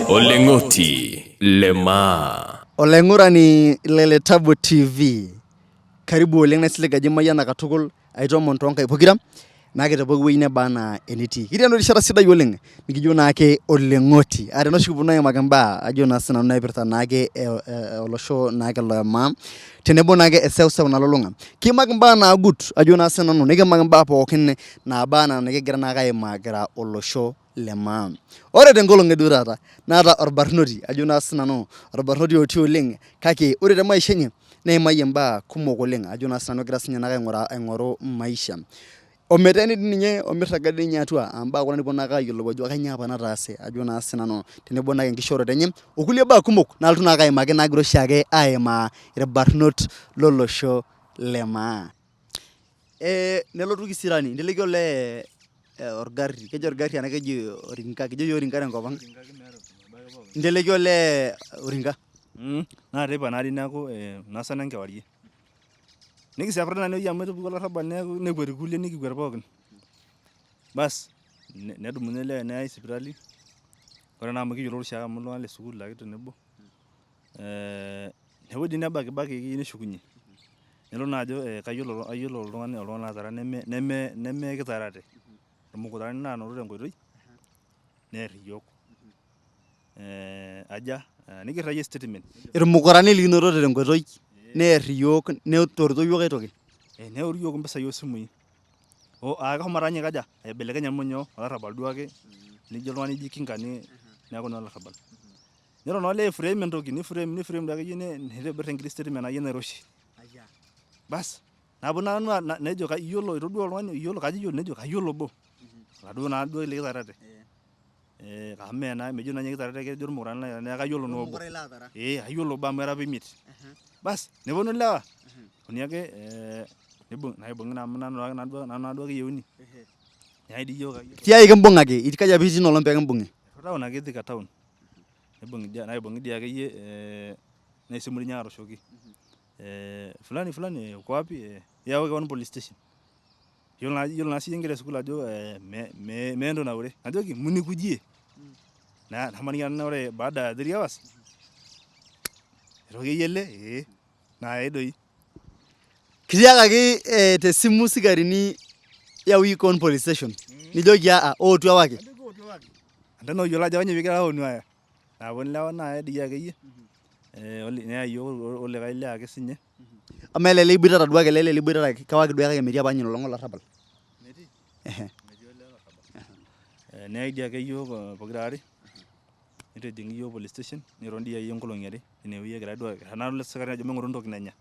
Olengoti lema. Olengurani Leletabu TV. Karibu oleng naisilig ajo mayiana katukul aitomon tonkai pokira naake tepooki wueji neba anaa enetii. Kitii erishata sidai oleng nikijo naake Olengoti. Are noshi kiponu aimaki mbaa ajo naa sinanu naipirta naake olosho naake loema tenebo naake eseuseu nalulung'a. Kiimaki mbaa naagut ajo naa sinanu nikimaki mbaa pookin naaba anaa nikigira naake aimaa kira olosho lemaa. Ore tenkolong eduo taata naata orbarnoti ajo naa sinanu orbarnoti otii oleng kake ore te maisha enye neimayie mbaa kumok oleng ajo naa sinanu egira sinye naake aing'oru maisha. Ometeni ninye omirraga ninye atua mbaa kuna nikipuo naake ayiolou ajo kanyoo apa nataase ajo naa sinanu tenebo naake enkishooroto enye okulie baa kumok nalotu naake aimaki naagira oshiake aimaa irbarnot lolosho lemaa. Nelotu kisirani nteleki olee orgari keji orgari anaa keji orinka kijo yiok orinka tenkop ang. Nteleki olee orinka. Naa teipa naadii neeku nasana enkewarie. Nikisiapita nanu amu etupukuo olarrabal neeku nekwet irkulie nikikwet pookin. Bas nedumuni olee neyai sipitali. Ore naa amu kiyioloro oshiake amu iltung'anak le sukuul ake tenebo. Nepuoi dii nebakibaki neshukunye. Nelo naa ajo kayiolo oltung'ani otaara nemekitarate. Irmukurani naanoto tenkoitoi neerr iyiok. Nikirrayie statement. Irmukurani likinotote tenkoitoi neerr iyiok netorito iyiok aitoki. Neorr iyiok impisai osimui. Kashomo taa ninye kaja aibelekeny amu nyoo olarrabal duake nijo oltung'ani ijo kinga neeku naa olarrabal. Nelo naa olee aiframe entoki niframe akeyie nitobirr enkiti statement akeyie nairoshi. Bas napuo nanu nejo iyiolo itodua oltung'ani iyiolo kajo iyiolo nejo kayiolo obo. Laduo naaduo likitarate. Amu mejo naa ninye kitarate kejo irmukurani neeku kayiolo naa obo. Ayiolo obo amu era apa imiet. Bas neponu ilewa. Eponu ake naibung'i amu nanu naaduake eyieuni. Neyai dii iyiok. Tiai kimbung'aki kaji apa itii inolong pekimbung'i? Town ake Thika town. Naibung'i dii akeyie nesimuni ninye aatoshoki. Fulani uko wapi? Yau keon police station. Yiolo naa siyie inkera esukuul ajo meendo naure. Najoki munikujie. Namaniki nanu ore baada ya 3 hours. Eitoki eyie naai doi. Kitiakaki tesimu sikarini yau keon police station. Nijoki ootu awaki. Ntana oyiolo ajo kanyoo pigira aonu aya. Naponu ilewa naaya dii akeyie. Neyai iyiok olikae lee ake sinye. Amaa ele liboitata duake ele liboitata kewaki duake kake metii apa ninye inolong olarrabal. Metii olee olarrabal. Neyai dii ake iyiok pokirare. Nitijing'i iyiok police station niton dii akeyie nkolong'i are inewueji egirai duo tenalo sikarini ajo maing'oru entoki nanya.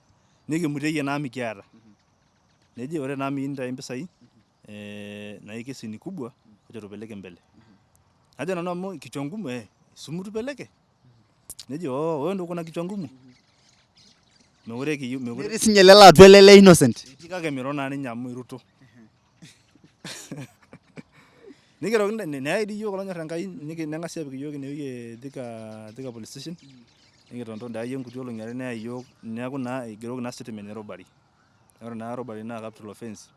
Nikimuteyie naa mikiata. Neji ore naa miyieu nintayu impisai na hii kesi ni kubwa acha tupeleke mbele. Najo nanu amu kichwa ngumu sumu tupeleke. Neji wewe ndio uko na kichwa ngumu. Netii sinye lelo atua ele innocent. Kake miro naa ninye amu iruto. Nikiroki neyai dii iyiok olonyorr Enkai neng'asi apik iyiok inewueji Thika police station. Nikitonton dii akeyie nkuti olong'i are neyai iyiok neeku naa igeroki naa statement e robbery. Ore naa robbery naa capital offence.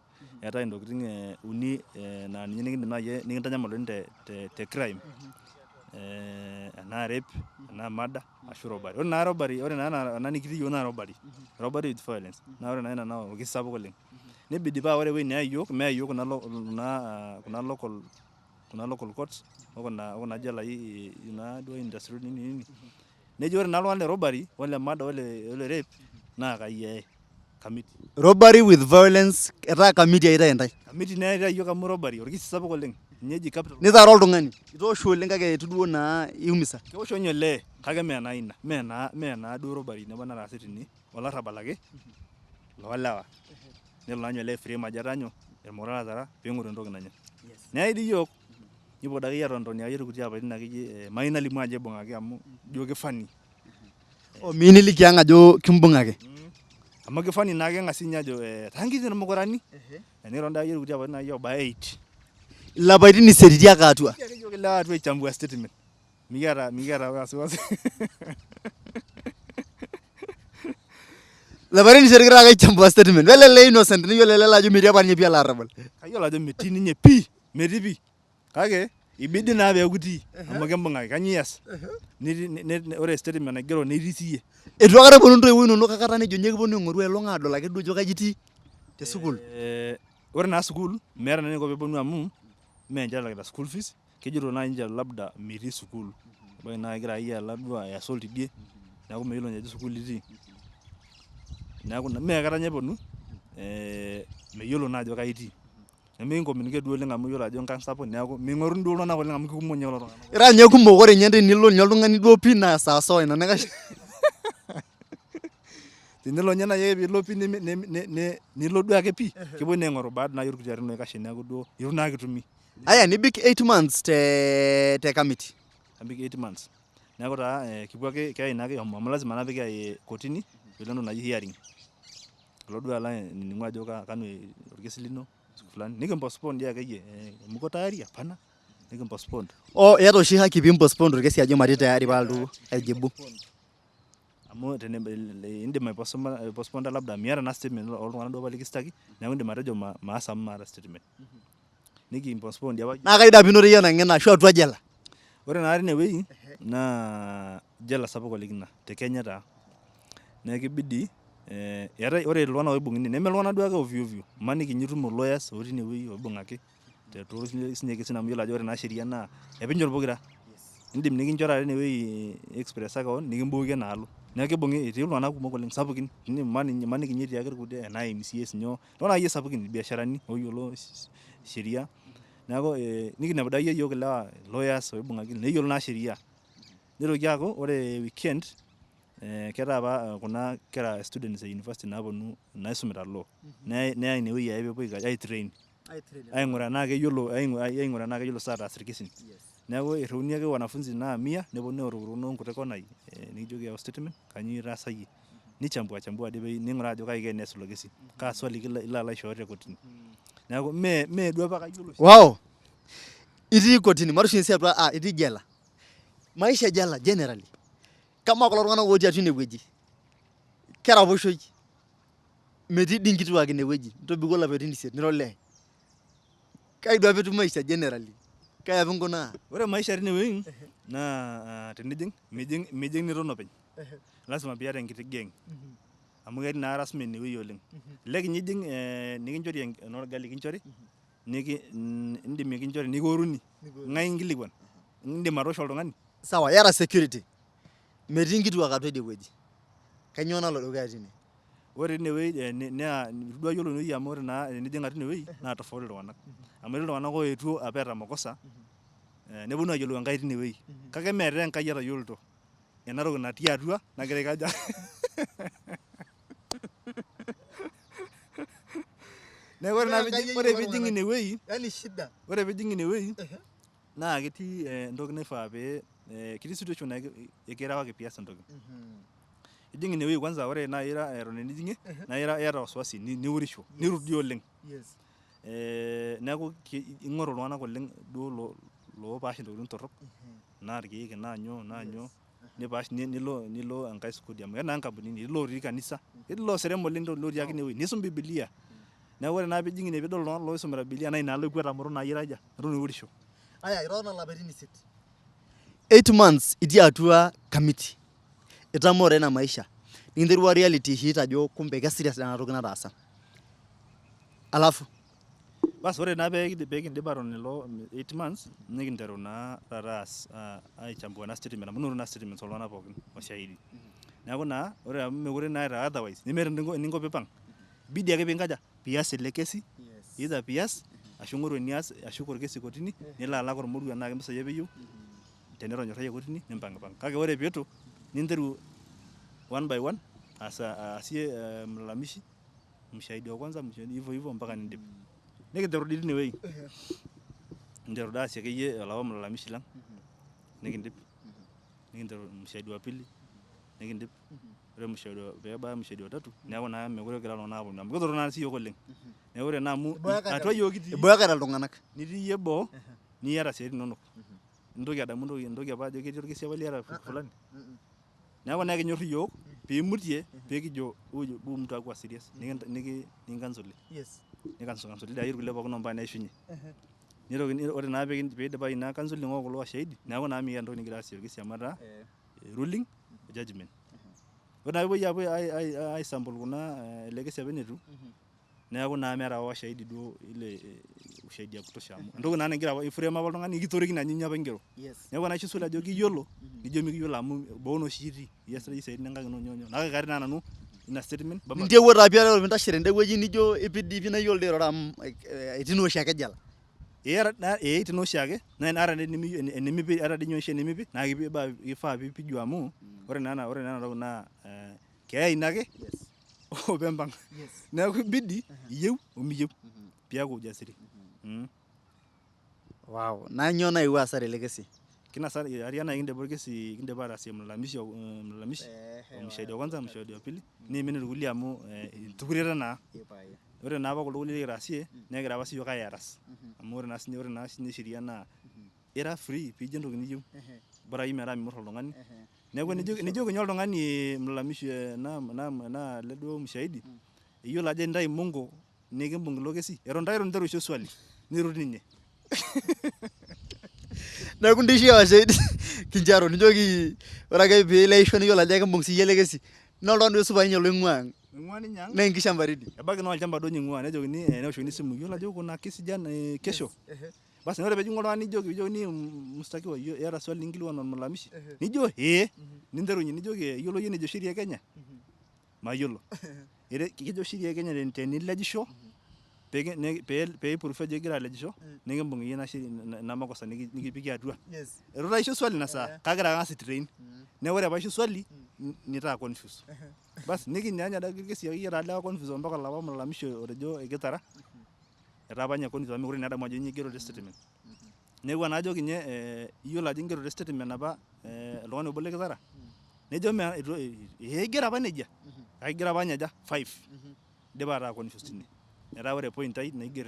Eetai intokiting uni naa ninye nikindim naaji nikintanyamal oleng te crime. Enaa rape, enaa murder ashu robbery. Ore naa robbery ore naa ena nikitii iyiok naa robbery with violence. Naa ore naa ina naa orkesi sapuk oleng. Nibidi paa ore ewueji neyai iyiok meyai iyiok kuna local courts okuna jelai naaduo industry nini. Neji ore naa iltung'anak le robbery ole murder ole rape naa Kai eyai Kamiti. Robbery with violence etaa Kamiti eyaitae intae. Kamiti naa eyaitae iyiok amu robbery orkesi sapuk oleng. Ninye eji capital. Nitaara oltung'ani. Itoosho oleng kake itu duo naa iumisa. Keosho ninye olee kake mee naa ina. Mee naa duo robbery nabo nataase tene olarrabal ake loolewa. Nelo naa ninye olee aiframe ajo etaa nyoo irmukurani aatara peing'oru entoki nanya. Neyai dii iyiok nikipuo dii akeyie atotoni akeyie irkuti apaitin akeyie mayieu nalimu ajo aibung'aki amu ijo kifani. Miyieu niliki ang' ajo kimbung'aki. Amu kifani naake eng'asi ninye ajo tang'iki irmukurani. Nikiton dii akeyie irkuti apaitin akeyie obaya 8. Ilapaitin isiet itii ake atua. Kitii ake iyiok ilewa atua aichambua statement. Mikiata wasiwasi. Labarin shirikira akaichambua statement. Lele innocent niyo lele ajo metii apa ninye pii alarabal. Kayiolo ajo metii ninye pii, metii pii. Kake ibidi naa peeku itii amu kimbung'aki kanyoo ias. Ore statement naigero netii siyie. Eitu aikata eponu intoiwuo inonok aikata nejo nyoo kiponu aing'oru elong aadol ake duo ajo kaji itii te sukuul. Ore naa sukuul meeta naa eniko peeponu amu mee ninche elakita school fees, kejito naa ninche labda mitii sukuul. Ebaiki naa kegira akeyie alo duo aiasol tidie, neeku meyiolo ninye ajo sukuul itii. Neeku mee aikata ninye eponu, meyiolo naa ajo kai itii. Nemikinkomunicate duo oleng amu iyiolo ajo enkang sapuk neeku ming'oruni duo iltung'anak oleng amu kekumok ninye kulo tung'anak. Ira ninye kumok ore ninye tenilo ninye oltung'ani duo pii naa sawasawa ina naikash. Tenelo ninye naaji piilo pii nilo duo ake pii, kipwonu aing'oru baada naa orkiti arin oikash neeku duo itu naa kitumi. Aya nibik 8 months te Kamiti. Abik 8 months. Neeku taa kipuo ake keyai naake amu lazima naa pikiyai kotini piilo entoki naji hearing. Alo duo alo anining'u ajo kanu orkesi lino fulani nikimpostpone dii akeyie muko tayari hapana nikimpostpone. Oh, iyata oshi haki piimpostpone orkesi ajo matii tayari paalotu aijibu. Amu indim aiposponda labda miata naa statement oltung'anak duo apa likistaki, neeku indim atejo maas amu maata statement. Nikimpostpone dii apa. Naa kaida piinoto iyie ena ng'eno ashu atua jela? Ore naa tinewueji naa jela sapuk oleng ina te Kenya taa. Neeku kibidi eetae ore iltung'anak oibung'i neme iltung'anak duo ake ovyo ovyo. Imaniki ninye itum lawyers otii inewueji oibung'aki sinye kesin amu iyiolo ajo ore naa sheria naa epinchot pokira. Indim nikincho taata inewueji expressa keon nikimbukoki enaalo. Neeku kibung'i etii iltung'anak kumok oleng sapukin. Imaniki ninye etii ake irkulie enaa MCAs nyoo. Iltung'anak akeyie sapukin irbiasharani ooyiolo sheria. Neeku nikinepu dake iyiok ilewa lawyers oibung'aki neyiolo naa sheria. Nitoki aaku ore weekend keetai apa kuna kera students e university naapwonu naisumita law. Neyai inewueji ake peepwo aitrain. Aing'uraa enaa keyiolo saa ataas irkesin. Neeku irriuni ake wanafunzi naa 100 nepwonu aorokinono nkuti konai nikijoki yau statement kanyoo itaasayie. Nichambua dii ning'uraa ajo kai iko enees ilo kesi. Kaa swali ilo alo aishooyo te kotini. Neeku mee duo apa kayiolo. Wow. Itii kotini, matushukoki sii atua itii jela. Maisha e jela generally. Kamaa kulo tung'anak otii atua inewueji. Keraposhoi. Metii dii nkituak inewueji. Ntobiko lapaitin 8 nira olee. Kai duo apa etiu maisha generally? Kai apa inkunaa? Ore maisha tinewueji naa tenijing niton openy. Lazima piata enkiti gang. Amu ketii naa harassment inewueji oleng. Elelek ninye ijing nikinchori enorgali kinchori, indim kinchori nikioruni. Ng'ae inkilikuan. Indim atoosho oltung'ani. Sawa, iyata security. Metii nkituak atua idie wueji. Kanyoo nalo dukuya tine? Ore tinewueji naa itu duo ayiolo inewueji amu ore naa tenijing atua inewueji naa tofauti iltung'anak. Amu etii iltung'anak oetuo apa eeta makosa nepwonu ayiolou enkai tinewueji. Kake mee taa enkai etayiolito. Ena toki natii atua nagira aikaja. Neeku ore piijing inewueji, ore piijing inewueji naa ketii entoki naifaa pee ketii situation naa ekirewaki pias entoki. Ijing inewueji kwanza ore naa ira eton enijing'ie naa iyata wasiwasi niurisho nirudi oleng. Neeku ing'oru iltung'anak oleng duo loopaash intokiting torrok naa irkeek naa nyoo nipaash nilo enkae sukuul amu ketii naa nkampunini etii lotii kanisa etii loserem oleng lotii ake inewueji niisum bibilia. Neeku ore naa piijing ine piidol iltung'anak loisumita bibilia naa inaalo ekwet amu eton naa iyie aja eton iurisho. Aya ira lapaitin 8. 8 months itii atua Kamiti. Itamoo taa ina maisha. Ninterua reality hit ajo kumbe keserious ena toki nataasa. Alafu Bas ore naa peekindip atotoni ilo 8 months nikinteru naa taata aichambua ena statement amu inoto naa statements oltung'anak pookin oshahidi. Neeku naa ore amu mekure naa eeta otherwise nemeeta eninko piipang'. Ibidi ake piinkaja pias ele kesi either pias ashu ing'oru enias ashuk orkesi kotini nilo alak ormoruo enaa kempisai apa eyieu tenitonyorrayie kotini nimpang'ipang'. Kake ore piitu ninteru one by one aasie mlalamishi mshahidi wa kwanza hivyo mpaka nindip. Nikinteru dii tinewueji. Ninteru daa aasie akeyie olapa mlalamishi lang. Nikindip. Nikinteru mshahidi wa pili nikindip. Ore peebaya mshahidi wa tatu neeku naa mekure egira iltung'anak aapwonu amu kitorrono naa siiyiok oleng. Neeku ore naa amu atua yiok kitii. Iboekata iltung'anak. Nitii iyie boo niata isiaitin inonok. Nintoki adamu entoki apa ajo ketii orkesi apa liata fulani. Neeku naa ekinyorr iyiok piimutie pekijo bu mtu akwa serious nikinkansuli nikansukansuli daa irkulie pookin ompaka neishunye nitoki ore naa piidipayu ina kansuling kulo washahidi neeku naa mikiata entoki nikigira aasie orkesi amu etaa ruling o judgment ore naa peepuoi apuo aisample kuna ele kesi apa enetiu neeku naa meeta apa washahidi duo ile ushahidi ya kutosha amu entoki naa nagira iframe apa oltung'ani kitorikine ajo nyoo apa ingero neeku enaisho swali ajo kiyiolo nijo mikiyiolo amu boo naa oshi itii iyasita iyie isiaitin enkang' ino nyoo kake katii naa nanu ina statement nintewuo taa pii ore pintashe tende wueji nijo ipidipi nayiolo dii airoro amu etii naa oshiake jela etii naa oshiake naa ata enemipi ata dii ninye oshi enemipi naa kifaa piipiju amu ore naa ena toki naa keyai ina ake opempang neeku ibidi iyieu omiyieu piaku ujasiri. Wow, naa nyoo naewuo aasa tele kesi? Aria naa kindipa orkesi kindipa ataasie mlalamishi mshahidi wa kwanza mshahidi wa pili niimin irkulie amu itupureta naa ore naa apa kuldo kulie likitaasie negira apa siyiok aiaras amu ore naa sinye sheria naa ira free piijo entoki niyieu bora ake metaa mimurr oltung'ani neeku nijoki nye oltung'ani mlalamishi naa le duo mshahidi iyiolo ajo intai mongo nikimbung' ilo kesi eton taa itu interu aisho swali nirut ninye neeku ndishie washahidi kinjaro nijoki ore ake piileisho niyiolo ajo kimbung' siyie ele kesi naa oltung'ani duo supa ninye loing'ua ang' naa enkishamba baridi ebaiki naa olchamba duo ing'ua nejokini neoshokini esimu iyiolo ajo kuna kesi jana kesho basi ore peejing'u oltung'ani nijokini mustakiwa iyata swali ninkilikuan ormlalamishi nijo ninterunye nijoki iyiolo iyie enejo sheria e Kenya mayiolo kijo sheria e Kenya tenilejisho peiprufu ajo igira alejisho nikimbung' iyie ina makosa nikipiki atua itu taa aisho swali ina saa kagira ang'as aitrain neeku ore paisho swali nitaa confuse basi nikinyaanya daa irkesi akeyie taa lewa confuse ompaka olapa mlalamishi otejo kitara etaa apa ninye confuse amu mekure naa adamu ajo nyoo igero te statement neeku enaajoki nye iyiolo ajo ingero te statement apa oltung'ani obo likitara nejo igero apa nejia kake igero apa nyaja 5 idipa ataa confuse tine etaa ore point ai naiger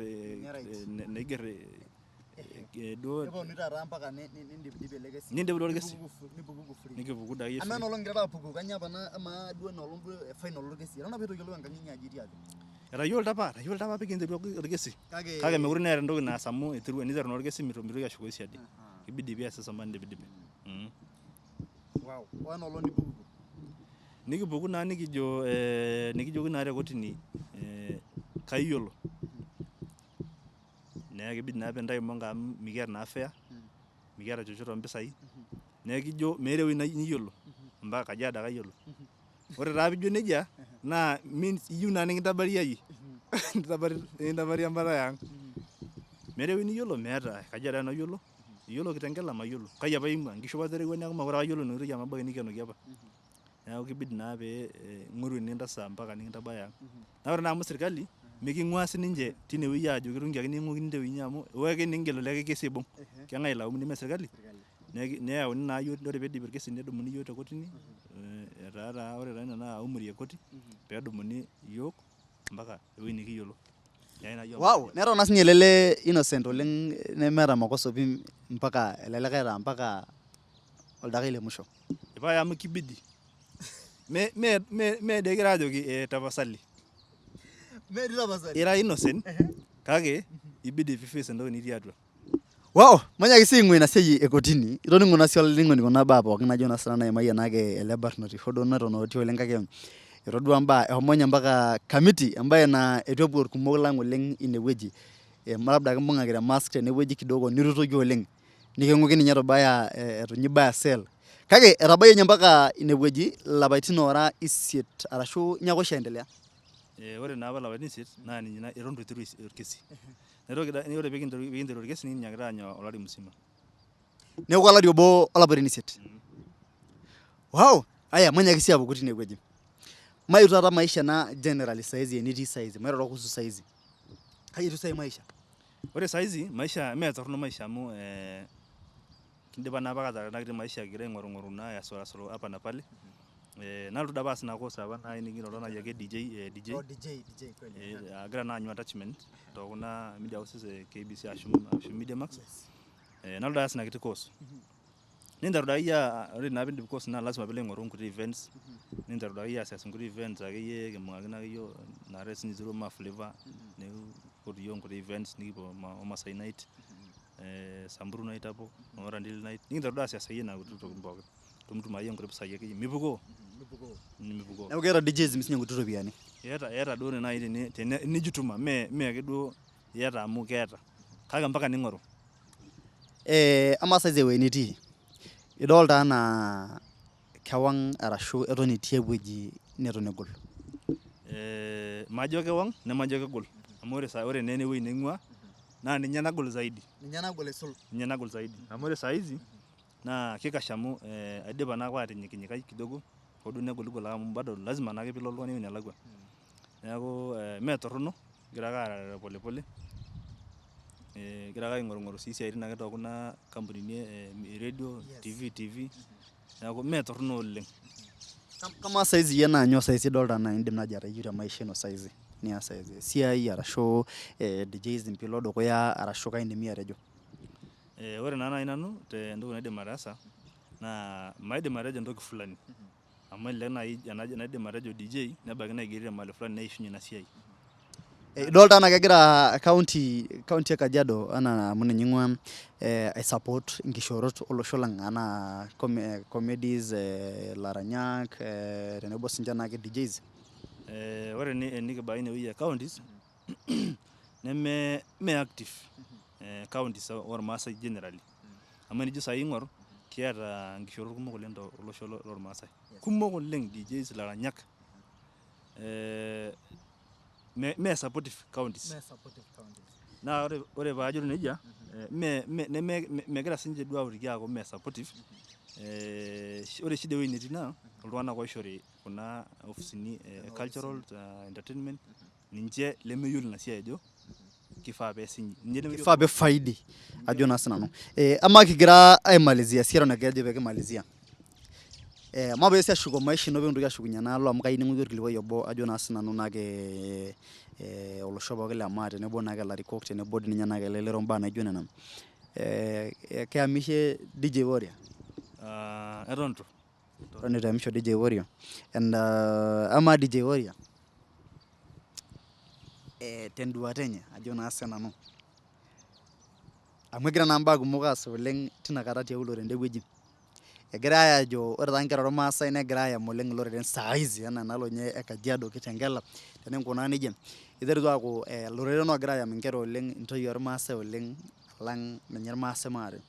duo neponu taata mpaka nindip ele kesi nindip duo orkesi nikipuku daa ama ena olong' igira apuku kanyoo apa ama duo ena olong' duo final orkesi eton apa itu iyiolou enkang' inyi ajo itii atua etayiolta apa pikinteru orkesi kake mekure neeta entoki naas amu eniteru naa orkesi mitoki ashuko siadi kibidi pias sama nindipidipi wow wana olong' nikipuku naa nikijoki naa te kotini kayiolo neeku kibidi naa pintai mongo amu mikiata naa fare mikiata chochote ompisai neeku kijo meeta ewueji niyiolo mpaka Kajiado ake ayiolo ore taa piijo nejia naa means iyieu naa nikintabari ayie nikintabari embatai ang' meeta ewueji niyiolo meeta Kajiado ake nanu ayiolo iyiolo Kitengela mayiolo kai apa aing'ua nkishu apa aterewua neeku mekure apa ayiolo inewueji amu ebaiki nikenoki apa neeku kibidi naa pee ing'oru enintasa mpaka nikintabaya ang' naa ore naa amu sirkali miking'ua sininche tinewueji aajo kitung'uakini ning'uikini tewueji amu ore ake ningelu ele kesi aibung' keng'ae ilaumu neme sirkali neyauni naa yiok ore piidip irkesi nedumuni yiok te kotini etaa taa ore taa ina naa aumuri e koti peedumuni yiok mpaka ewueji nikiyiolo wow neton naa sinye lele innocent oleng' nemeeta makosa pii mpaka elelek eeta mpaka oldakai le musho ipae amu kibidi mee dii kigira aajoki tapasali metii tapasali ira innocent kake ibidi piface entoki nitii atua wow manyaki sii aing'ua ina siai e kotini itoning'o naa sii olainining'oni kuna baa pookin najo naa sinanu naimayie naake ele barnoti hoo duo neton otii oleng' kake etodua mbaa eshomo nye mpaka Kamiti embaye naa etu epuo irkumok lang' oleng' inewueji labda kimbung'aki te mask tenewueji kidogo nirutoki oleng' niking'uiki ninye etubaya etu nye ibaya cell kake etabayie nye mpaka inewueji ilapaitin oora 8 arashu nyoo ake oshi aendelea ore naa apa ilapaitin 8 naa ninye eton itu iteru orkesi ore pikinteru orkesi nikinyakita aanya olari musima neeku olari obo olapaitin 8 wow aya manyaki sii apuku tinewueji mayieu taata maisha na generally saizi enitii saizi mairoro kuhusu saizi kai etiu sai maisha ore saizi maisha mee torrono maisha amu kindipa naa apa ataa kiti maisha kigira aing'oru naa yasoro hapa na pale nalotu dapa aas ina course apa nai nikinoto nai ake DJ kweli agira naa aanyu attachment tokuna media houses KBC ashu Media Max nalotu aas ina kiti course ninteru dake iyie ore naa piindip course naa lazima piilo aing'oru nkuti events ninteru dake iyie aasias nkuti events akeyie kimbung'akino ake yie naare sinye zero ma flavor nikipotu yiok nkuti events nikipuo Masai night Samburu night hapo Orandil night nikinteru duo aasias akeyie nena kuti tokitin pookin tumutum akeyie nkuti pisai akeyie mipukoo. Neeku keeta DJs sinye nkuti ropiyiani. Eeta duo nai tenijituma mee ake duo iyata amu keeta kake mpaka ning'oru. Amaa saizi ewuei nitii idolta anaa kewang' arashu eton itii ewueji neton egol? Majo kewang' nemajo kegol amu ore naa enewuei naing'ua naa ninye nagol zaidi. Ninye nagol aisul. Ninye nagol zaidi amu ore saizi naa kikash amu aidipa naake atinyikinyikai kidogo hoo duo negoligol amu bado lazima naake piilo oltung'ani ewuei nelakua. Neeku mee torrono kigira ake aarare pole pole kigira ake aing'orung'oru sii siaitin ake tookuna kampunini e radio, TV neeku mee torrono oleng. Kamaa saizi iyie naa nyoo saizi idolta naa indim naaji atayieu te maisha ino saizi nias saizi esiai arashu DJism piilo dukuya arashu kaindim iyie atejo? Ore naa nai nanu entoki naidim ataasa naa maidim atejo entoki fulani amu elelek nai enaidim atejo DJ nebaiki naigerito mahali fulani neishunye ina siai. Idolta anaa kegira county e Kajiado anaa amu ninye ing'ua aisupport nkishoorot olosho lang' anaa comedies, laranyak tenebo sinche naake DJs. Ore enikibaya inewuei e counties mee active counties ormaasai generally amu enijo saai aing'or kiata nkishoorot kumok oleng' tolosho lormaasai. Kumok oleng' DJs, laranyak mee supportive counties. Naa ore paajo nejia megira sinche duo auriki aaku mee supportive. Ore shida ewuei netii naa iltung'anak oishori kuna ofisini cultural entertainment ninche lemeyiolo ina siai ajo kifaa peesi inji. Kifaa pefaidi ajo naa sinanu. Ama kigira aimalizia siara nakejo pekimalizia. Ama peesi ashuko maisha ino pekintoki ashukunye enaalo amu kayieu ning'uiki orkilikwai obo ajo naa sinanu naake olosho pookin le maa tenebo naake ilarikok tenebo dii ninye naake elelero mbaa naijo nena. Keyamishe DJ Warrior? Eton itu. Eton itu eyamisho DJ Warrior. And ama DJ Warrior tenduata enye ajo naa sinanu amu egira naa mbaa kumok aasa oleng' tinakata tiauluo tende wueji. Egirai aajo ore taa nkera ormaasai negira aayam oleng' iloreren saizi enaa enaalo nye e Kajiado, Kitengela teninkunaa nejia. Iterutua aaku iloreren oogira aayam nkera oleng' intoyie ormaasai oleng' alang' ninye irmaasai maate.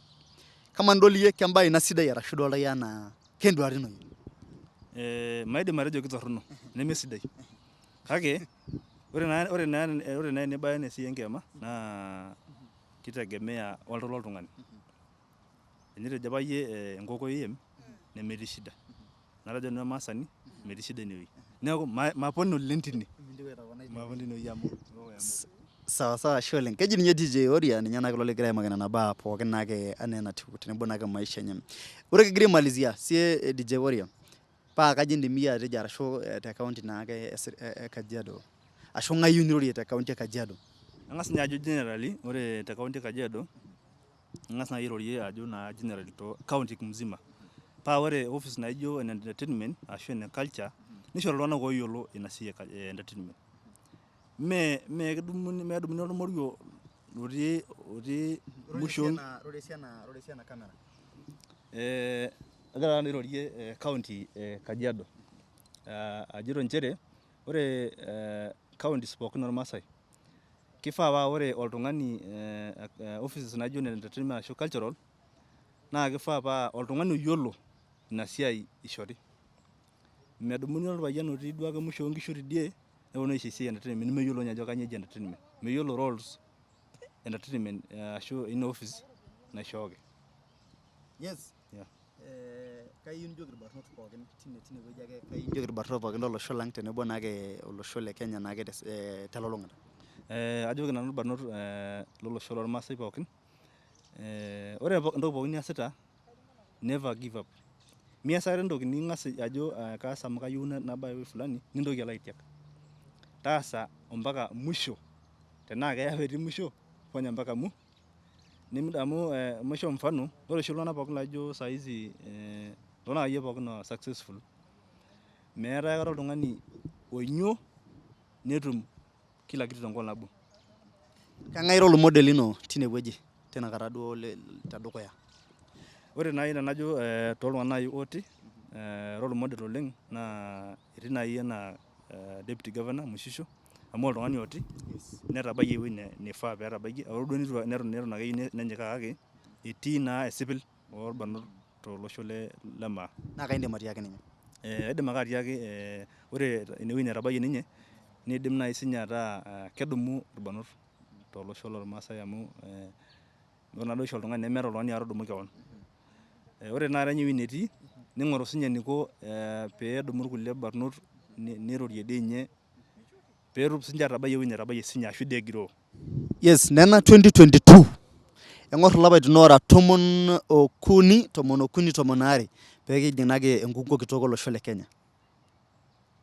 Kamaa nidol iyie kembae ina sidai arashu idolta iyie enaa kenduata ino iyie? Maidim atejo kitorrono nemesidai kake ore naa enibaya ena esiai enkiama naa kitegemea oltau loltung'ani. Enitejo apa iyie enkookoi iem nemetii shida. Natejo nanu emaasani metii shida inewuei. Neeku mapon oleng' tine. Mapon tinewuei amu Sawa ashe oleng'. Keji ninye DJ Warrior ninye naake logira aimaki nena baa pookin naake anaa enatiu tenebo naake maisha enye. Ore kigira aimalizia sie DJ Warrior paa kaji indim iyie atejo arashu te county naake e Kajiado ashu ng'ae iyieu nirorie te county e Kajiado? Ang'as ninye ajo generally ore te county e Kajiado ang'as nai airorie ajo naa generally to county mzima. Paa ore office naijo ene entertainment ashu ene culture nishori iltung'anak ooyiolo ina siai e entertainment. Medumuni ormoruo otii mushon. Rorie esiana kamera. Agira airorie county e Kajiado ajito nchere ore counties pookin ormaasai kifaa paa ore oltung'ani offices naijo ene entertainment ashu cultural naa kifaa paa oltung'ani oyiolo ina siai ishori. Medumuni orpayian otii duake musho oonkishu tidie neponu aisho esiai entertainment nemeyiolo ninye ajo kanyioo eji entertainment. Meyiolo roles entertainment ashu ina office naishooki. Yes. Kayieu nijoki irbarnot pookin tinewueji ake kayieu nijoki irbarnot pookin lolosho lang' tenebo naake olosho le Kenya naake telulung'ata. Ajoki nanu irbarnot lolosho lormaasai pookin ore entoki pookin niasita never give up. Mias aikata entoki ning'as ajo kaas amu kayieu nabaya ewuei fulani nintoki alo aitiak. Taasa ompaka musho tenaa keya etii musho fanya mpaka amu maisho mfano ore oshi iltung'anak pookin laijo saa hizi iltung'anak akeyie pookin successful meetai aikata oltung'ani oinyio netum kila kitu tenkol nabo. Kang'ae role model ino tinewueji tinakata duo tedukuya? Ore naaji tenajo tooltung'anak naaji ooti role model oleng naa etii naaji enaa deputy governor Mushisho amu oltung'ani ooti netabayie ewueji neifaa peetabaiki ore duo neton akeyie nenyikaa kake etii naa esipil orbarnot tolosho le maa. Naa kaindim atiaki ninye? Aidim ake atiaki ore inewueji netabayie ninye nidim naaji sinye ataa kedumu irbarnot tolosho lormaasai amu ore naa oshi oltung'ani nemeeta oltung'ani odumu kewon. Ore naa ninye ewueji netii ning'oru sinye eniko peedumu irkulie barnot nirorie dii ninye peetum sinche atabai ewueji netabayie sinye ashu dii egiroo. Yes, nena 2022 eng'or ilapaitin oora 13 peekijing'aki enkukuo kitok olosho le Kenya.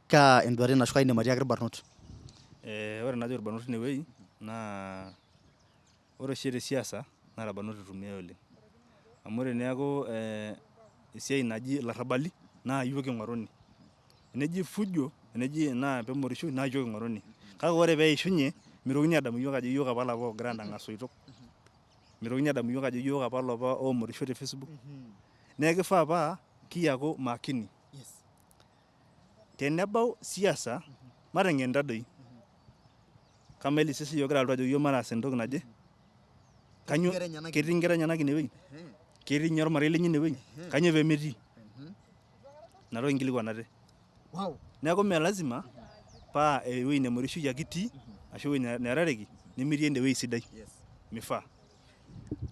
Kaa enduata ino ashu kaa indim atiaki irbarnot? Ore najo irbarnot tinewueji naa ore oshi tesiasa naa irbarnot itumiai oleng. Amu ore neeku esiai naji ilarrabali naa iyiok ing'oruni. Eneji fujo eneji naa peemorishoi naa iyiok ing'oruni. Kake ore peishunye mitokini adamu iyiok ajo iyiok apa ilapa oogira aandang'aa isoitok. Mitokini adamu iyiok ajo iyiok apa ilapa oomorisho te Facebook. Neeku kifaa paa kiyaku makini. Tenebau siasa mateng'en tadoi. Kamaa elisiasi iyiok egira alotu ajo iyiok mataas entoki naje? Kanyoo ketii inkera enyenak inewueji? Ketii ninye ormarei lenye inewueji? Kanyoo peemetii? Ina toki inkilikuan ate. Neeku mee lazima paa ewueji nemorishoi ake itii ashu ewueji nerareki nemitii ende wueji sidai. Mifaa.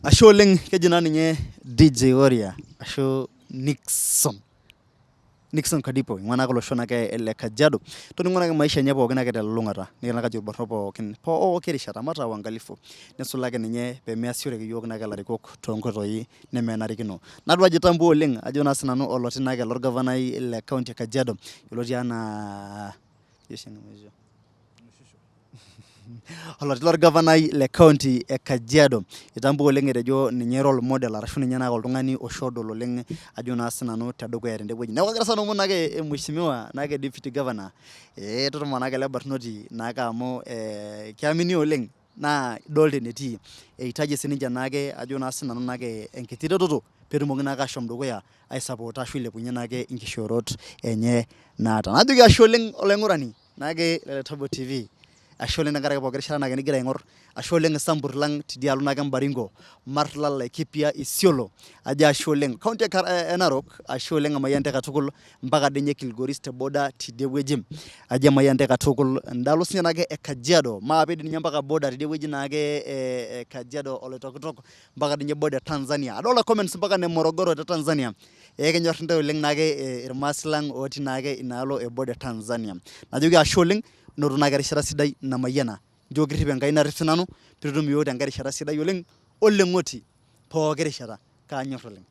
Ashe oleng keji naa ninye DJ Warrior ashu Nixon Kadipo ing'ua naake olosho naake le Kajiado toning'o naake maisha enye pookin ake telulung'ata nikigira naake ajo irbarnot pooki rishata mataa uangalifu nisulaki ninye pemeasishoreki iyiok naake ilarikok toonkoitoi nemenarikino. Nadol ajo itambua oleng ajo naa sinanu oloti naake lorgavanai le kaunti e Kajiado yioloti anaa oloti lorgavanai le kaunti e Kajiado itambua oleng etejo ninye role model arashu ninye naake oltung'ani oshi odol oleng ajo naa sinanu tedukuya tende wueji. Neeku agira sinanu aomon naake mheshimiwa naake deputy governor tutuma naake ele barnoti naake amu keamini oleng naa idolta enetii eitaji sininche naake ajo naa sinanu naake enkiti retoto peetumoki naake ashom dukuya aisapota ashu ailepunyie naake inkishoorot enye naata. Najoki ashe oleng olaing'urani naake le Tabo TV. Ashe oleng tenkaraki pooki rishata naake nigira aing'or. Ashe oleng isampur lang tidialo naake Baringo, Marlal, Laikipia, Isiolo. Ajo ashe oleng. Kaunti e Narok, ashe oleng emayian katukul mpaka dii ninye Kilgoris te border tidie wueji. Ajo emayian katukul ndaalo sinye naake e Kajiado maape dii ninye mpaka border tidie wueji naake e Kajiado Oloitokitok mpaka dii ninye border Tanzania. Adolta comments mpaka ne Morogoro te Tanzania. Kinyor ntae oleng naake irmaasai lang otii naake inaalo e border Tanzania. Najoki ashe oleng noto naake erishata sidai namayiana. Nchoo kirrip Enkai narrip sinanu piitum iyiok tenkae rishata sidai oleng oleng'oti pooki rishata. Kaanyor oleng.